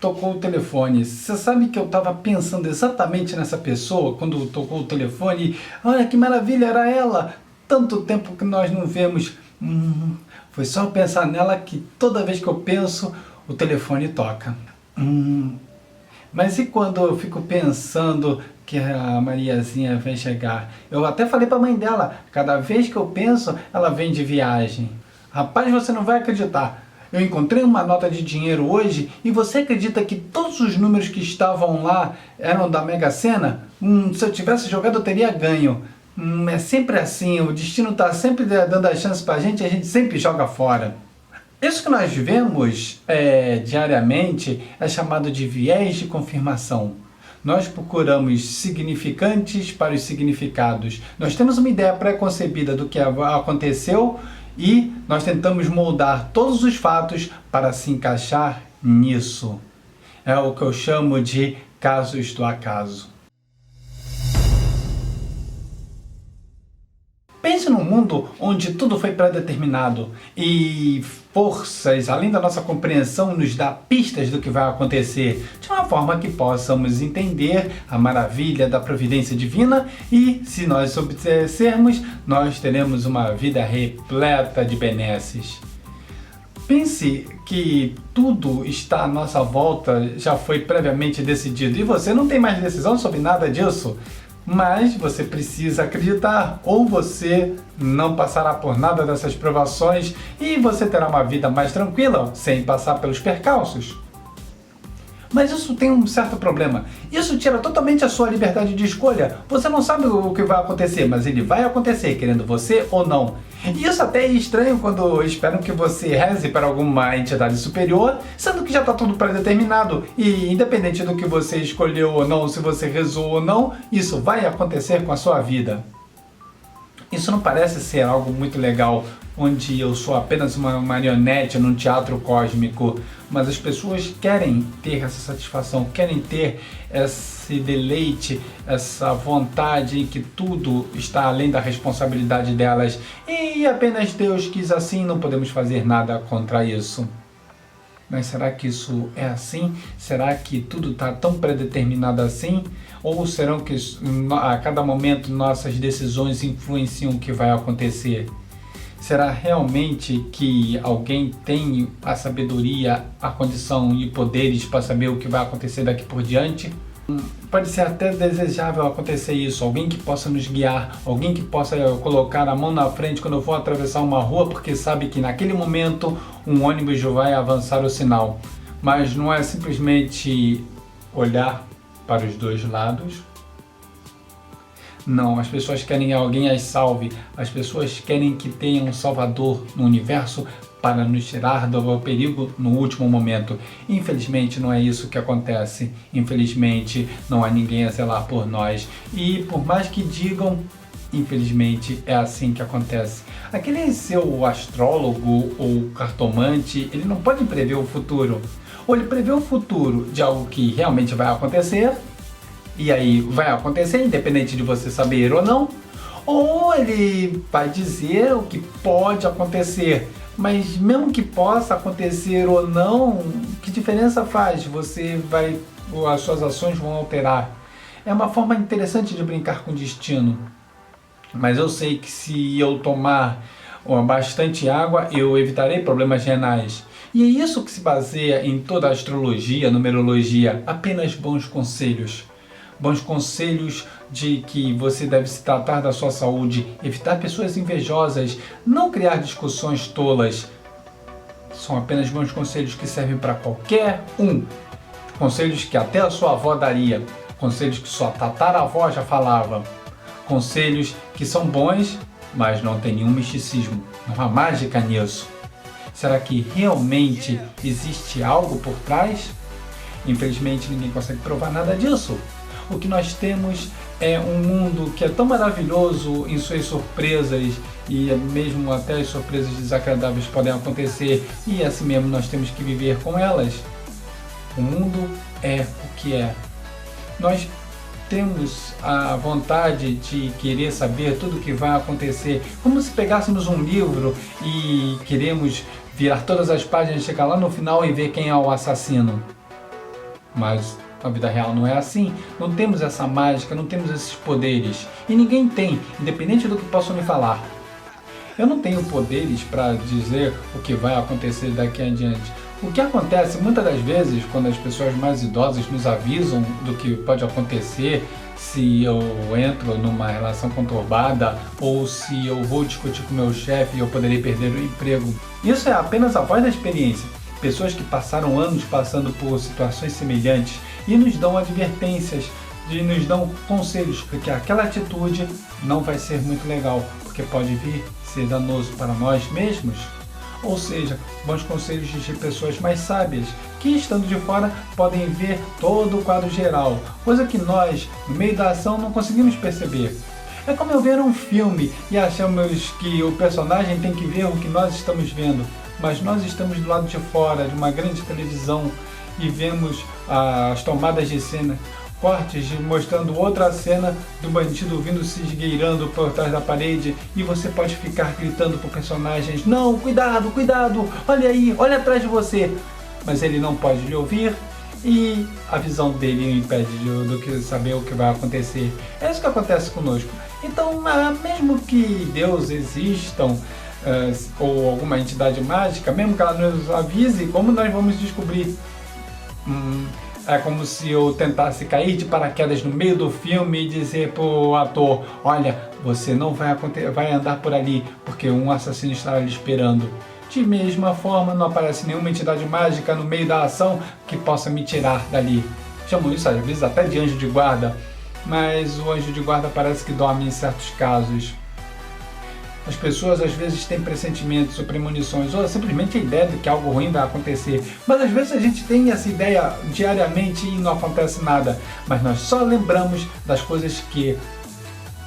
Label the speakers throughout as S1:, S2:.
S1: tocou o telefone. Você sabe que eu estava pensando exatamente nessa pessoa quando tocou o telefone. Olha que maravilha, era ela! Tanto tempo que nós não vemos. Foi só pensar nela que toda vez que eu penso, o telefone toca. Mas e quando eu fico pensando que a Mariazinha vai chegar? Eu até falei para a mãe dela, cada vez que eu penso, ela vem de viagem. Rapaz, você não vai acreditar. Eu encontrei uma nota de dinheiro hoje e você acredita que todos os números que estavam lá eram da Mega Sena? Se eu tivesse jogado, eu teria ganho. É sempre assim, o destino está sempre dando a chance para a gente sempre joga fora. Isso que nós vemos diariamente é chamado de viés de confirmação. Nós procuramos significantes para os significados. Nós temos uma ideia pré-concebida do que aconteceu e nós tentamos moldar todos os fatos para se encaixar nisso. É o que eu chamo de casos do acaso. Pense num mundo onde tudo foi pré-determinado e forças, além da nossa compreensão, nos dá pistas do que vai acontecer, de uma forma que possamos entender a maravilha da providência divina e, se nós obedecermos, nós teremos uma vida repleta de benesses. Pense que tudo está à nossa volta, já foi previamente decidido e você não tem mais decisão sobre nada disso. Mas você precisa acreditar, ou você não passará por nada dessas provações e você terá uma vida mais tranquila, sem passar pelos percalços. Mas isso tem um certo problema. Isso tira totalmente a sua liberdade de escolha. Você não sabe o que vai acontecer, mas ele vai acontecer, querendo você ou não. E isso até é estranho quando esperam que você reze para alguma entidade superior, sendo que já está tudo pré-determinado. E independente do que você escolheu ou não, se você rezou ou não, isso vai acontecer com a sua vida. Isso não parece ser algo muito legal, onde eu sou apenas uma marionete num teatro cósmico, mas as pessoas querem ter essa satisfação, querem ter esse deleite, essa vontade em que tudo está além da responsabilidade delas e apenas Deus quis assim, não podemos fazer nada contra isso. Mas será que isso é assim? Será que tudo está tão predeterminado assim? Ou será que a cada momento nossas decisões influenciam o que vai acontecer? Será realmente que alguém tem a sabedoria, a condição e poderes para saber o que vai acontecer daqui por diante? Pode ser até desejável acontecer isso, alguém que possa nos guiar, alguém que possa colocar a mão na frente quando eu for atravessar uma rua, porque sabe que naquele momento um ônibus vai avançar o sinal. Mas não é simplesmente olhar para os dois lados. Não, as pessoas querem alguém as salve, as pessoas querem que tenha um salvador no universo para nos tirar do perigo no último momento. Infelizmente não é isso que acontece, infelizmente não há ninguém a zelar por nós e por mais que digam, infelizmente é assim que acontece. Aquele seu astrólogo ou cartomante, ele não pode prever o futuro, ou ele prevê o futuro de algo que realmente vai acontecer, e aí vai acontecer independente de você saber ou não, ou ele vai dizer o que pode acontecer, mas mesmo que possa acontecer ou não, que diferença faz? As suas ações vão alterar. É uma forma interessante de brincar com o destino, mas eu sei que se eu tomar bastante água, eu evitarei problemas renais. E é isso que se baseia em toda a astrologia, numerologia, apenas bons conselhos. Bons conselhos de que você deve se tratar da sua saúde, evitar pessoas invejosas, não criar discussões tolas. São apenas bons conselhos que servem para qualquer um. Conselhos que até a sua avó daria, conselhos que sua tataravó já falava. Conselhos que são bons, mas não tem nenhum misticismo, não há mágica nisso. Será que realmente existe algo por trás? Infelizmente ninguém consegue provar nada disso. O que nós temos é um mundo que é tão maravilhoso em suas surpresas e mesmo até as surpresas desagradáveis podem acontecer e assim mesmo nós temos que viver com elas. O mundo é o que é. Nós temos a vontade de querer saber tudo o que vai acontecer, como se pegássemos um livro e queremos virar todas as páginas, chegar lá no final e ver quem é o assassino. Mas na vida real não é assim, não temos essa mágica, não temos esses poderes. E ninguém tem, independente do que possam me falar. Eu não tenho poderes para dizer o que vai acontecer daqui adiante. O que acontece muitas das vezes quando as pessoas mais idosas nos avisam do que pode acontecer se eu entro numa relação conturbada ou se eu vou discutir com meu chefe e eu poderei perder o emprego. Isso é apenas a voz da experiência. Pessoas que passaram anos passando por situações semelhantes e nos dão advertências, e nos dão conselhos, porque aquela atitude não vai ser muito legal, porque pode vir ser danoso para nós mesmos. Ou seja, bons conselhos de pessoas mais sábias, que estando de fora podem ver todo o quadro geral, coisa que nós, no meio da ação, não conseguimos perceber. É como eu ver um filme e achamos que o personagem tem que ver o que nós estamos vendo, mas nós estamos do lado de fora de uma grande televisão e vemos as tomadas de cena, cortes mostrando outra cena do bandido vindo se esgueirando por trás da parede e você pode ficar gritando para personagens: não, cuidado, cuidado, olha aí, olha atrás de você. Mas ele não pode lhe ouvir e a visão dele o impede do que saber o que vai acontecer. É isso que acontece conosco. Então, mesmo que Deus existam, ou alguma entidade mágica, mesmo que ela nos avise, como nós vamos descobrir? É como se eu tentasse cair de paraquedas no meio do filme e dizer pro ator: olha, você não vai andar por ali, porque um assassino está ali esperando. De mesma forma, não aparece nenhuma entidade mágica no meio da ação que possa me tirar dali. Chamam isso às vezes até de anjo de guarda, mas o anjo de guarda parece que dorme em certos casos. As pessoas às vezes têm pressentimentos ou premonições, ou simplesmente a ideia de que algo ruim vai acontecer. Mas às vezes a gente tem essa ideia diariamente e não acontece nada. Mas nós só lembramos das coisas que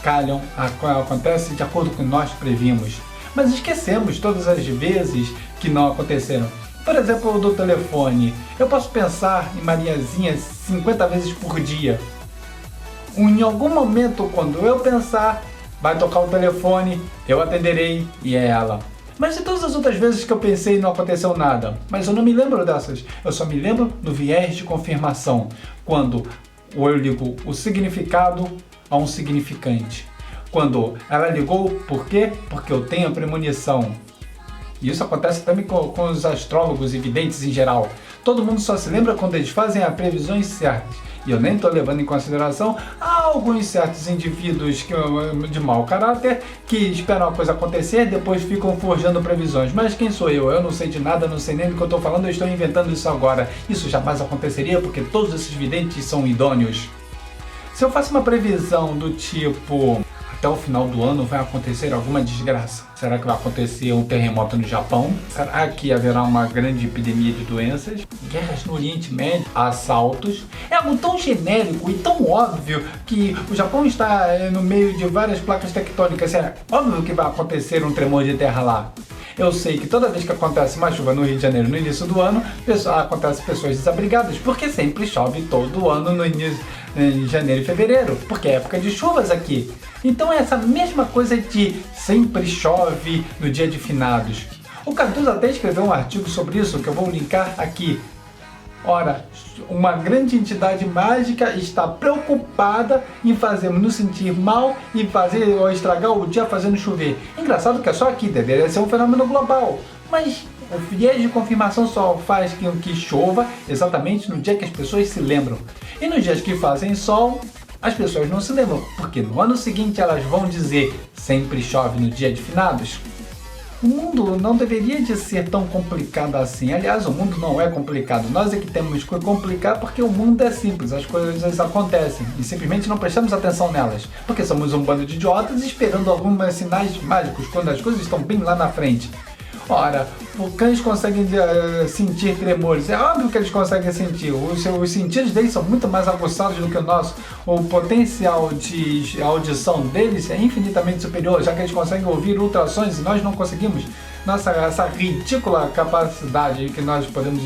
S1: calham, acontecem de acordo com o que nós previmos. Mas esquecemos todas as vezes que não aconteceram. Por exemplo, do telefone. Eu posso pensar em Mariazinha 50 vezes por dia. Em algum momento, quando eu pensar, vai tocar o telefone, eu atenderei e é ela. Mas de todas as outras vezes que eu pensei não aconteceu nada. Mas eu não me lembro dessas. Eu só me lembro do viés de confirmação, quando eu ligo o significado a um significante. Quando ela ligou, por quê? Porque eu tenho a premonição. E isso acontece também com os astrólogos e videntes em geral. Todo mundo só se lembra quando eles fazem as previsões certas. E eu nem estou levando em consideração alguns certos indivíduos de mau caráter que esperam a coisa acontecer e depois ficam forjando previsões. Mas quem sou eu? Eu não sei de nada, não sei nem do que eu estou falando, eu estou inventando isso agora. Isso jamais aconteceria porque todos esses videntes são idôneos. Se eu faço uma previsão do tipo: até o final do ano vai acontecer alguma desgraça. Será que vai acontecer um terremoto no Japão? Será que haverá uma grande epidemia de doenças? Guerras no Oriente Médio? Assaltos? É algo tão genérico e tão óbvio que o Japão está no meio de várias placas tectônicas. É óbvio que vai acontecer um tremor de terra lá. Eu sei que toda vez que acontece uma chuva no Rio de Janeiro no início do ano, acontece pessoas desabrigadas, porque sempre chove todo ano no início, em janeiro e fevereiro, porque é época de chuvas aqui. Então é essa mesma coisa de sempre chove no dia de finados. O Cardoso até escreveu um artigo sobre isso que eu vou linkar aqui. Ora, uma grande entidade mágica está preocupada em fazer nos sentir mal e fazer ou estragar o dia fazendo chover. Engraçado que é só aqui, deveria ser um fenômeno global. Mas o viés de confirmação só faz com que chova exatamente no dia que as pessoas se lembram. E nos dias que fazem sol, as pessoas não se lembram, porque no ano seguinte elas vão dizer: sempre chove no dia de finados. O mundo não deveria de ser tão complicado assim. Aliás, o mundo não é complicado. Nós é que temos que complicar porque o mundo é simples. As coisas acontecem e simplesmente não prestamos atenção nelas. Porque somos um bando de idiotas esperando alguns sinais mágicos quando as coisas estão bem lá na frente. Ora, os cães conseguem sentir tremores. É óbvio que eles conseguem sentir. Os sentidos deles são muito mais aguçados do que o nosso. O potencial de audição deles é infinitamente superior, já que eles conseguem ouvir ultrassons e nós não conseguimos. Essa ridícula capacidade que nós podemos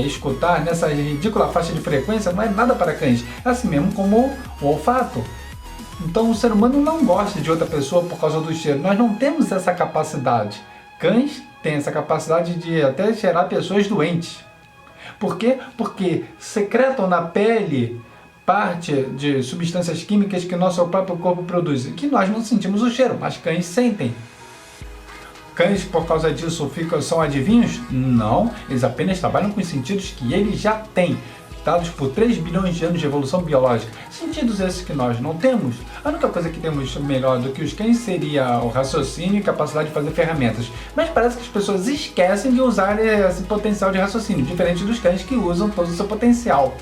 S1: escutar nessa ridícula faixa de frequência não é nada para cães. É assim mesmo como o olfato. Então o ser humano não gosta de outra pessoa por causa do cheiro. Nós não temos essa capacidade. Cães têm essa capacidade de até cheirar pessoas doentes. Por quê? Porque secretam na pele parte de substâncias químicas que nosso próprio corpo produz, que nós não sentimos o cheiro, mas cães sentem. Cães, por causa disso, são adivinhos? Não, eles apenas trabalham com os sentidos que eles já têm, dados por 3 bilhões de anos de evolução biológica. Sentidos esses que nós não temos. A única coisa que temos melhor do que os cães seria o raciocínio e capacidade de fazer ferramentas. Mas parece que as pessoas esquecem de usar esse potencial de raciocínio, diferente dos cães que usam todo o seu potencial.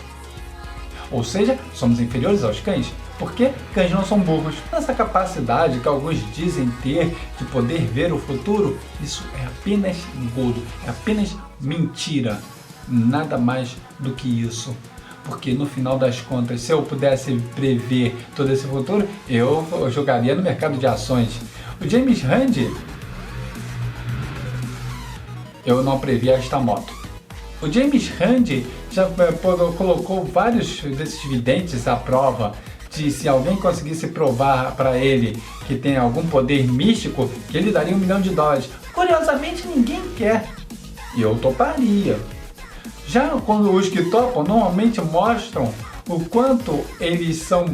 S1: Ou seja, somos inferiores aos cães, porque cães não são burros. Essa capacidade que alguns dizem ter de poder ver o futuro, isso é apenas engodo, é apenas mentira. Nada mais do que isso. Porque no final das contas, se eu pudesse prever todo esse futuro, eu jogaria no mercado de ações. O James Randi, eu não previa esta moto. O James Randi já colocou vários desses videntes à prova de se alguém conseguisse provar para ele que tem algum poder místico, que ele daria $1 milhão. Curiosamente, ninguém quer. E eu toparia. Já quando os que topam normalmente mostram o quanto eles são,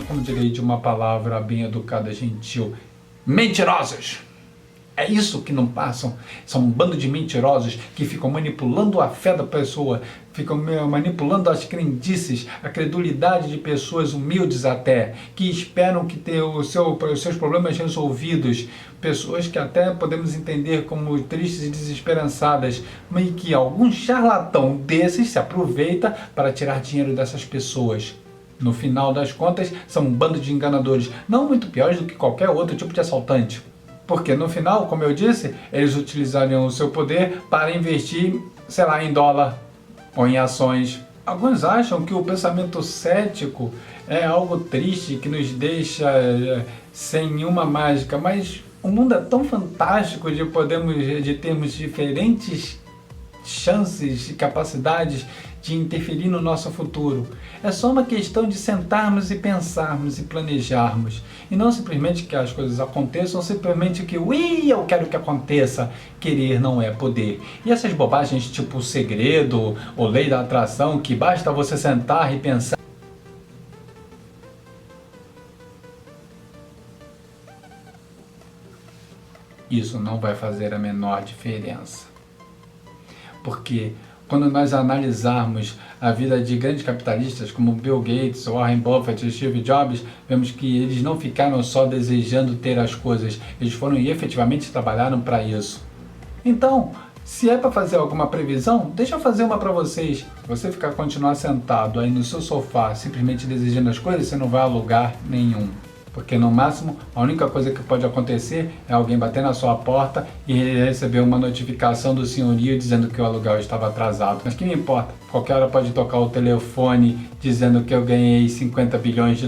S1: como direi de uma palavra bem educada, gentil, mentirosos. É isso que não passam. São um bando de mentirosos que ficam manipulando a fé da pessoa, ficam manipulando as crendices, a credulidade de pessoas humildes até, que esperam que tenham os seus problemas resolvidos, pessoas que até podemos entender como tristes e desesperançadas, mas que algum charlatão desses se aproveita para tirar dinheiro dessas pessoas. No final das contas, são um bando de enganadores, não muito piores do que qualquer outro tipo de assaltante. Porque no final, como eu disse, eles utilizariam o seu poder para investir, sei lá, em dólar ou em ações. Alguns acham que o pensamento cético é algo triste, que nos deixa sem nenhuma mágica, mas o mundo é tão fantástico de termos diferentes chances e capacidades de interferir no nosso futuro. É só uma questão de sentarmos e pensarmos e planejarmos. E não simplesmente que as coisas aconteçam, simplesmente que eu quero que aconteça. Querer não é poder. E essas bobagens tipo segredo ou lei da atração, que basta você sentar e pensar. Isso não vai fazer a menor diferença. Porque quando nós analisarmos a vida de grandes capitalistas como Bill Gates, Warren Buffett e Steve Jobs, vemos que eles não ficaram só desejando ter as coisas, eles foram e efetivamente trabalharam para isso. Então, se é para fazer alguma previsão, deixa eu fazer uma para vocês. Se você continuar sentado aí no seu sofá, simplesmente desejando as coisas, você não vai a lugar nenhum. Porque no máximo, a única coisa que pode acontecer é alguém bater na sua porta e receber uma notificação do senhorio dizendo que o aluguel estava atrasado. Mas que me importa? Qualquer hora pode tocar o telefone dizendo que eu ganhei $50 bilhões.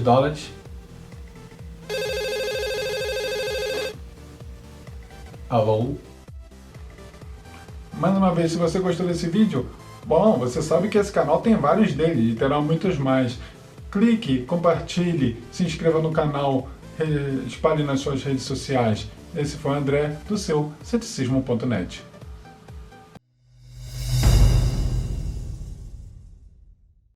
S1: Alô? Mais uma vez, se você gostou desse vídeo, bom, você sabe que esse canal tem vários deles e terá muitos mais. Clique, compartilhe, se inscreva no canal, espalhe nas suas redes sociais. Esse foi o André, do seu ceticismo.net.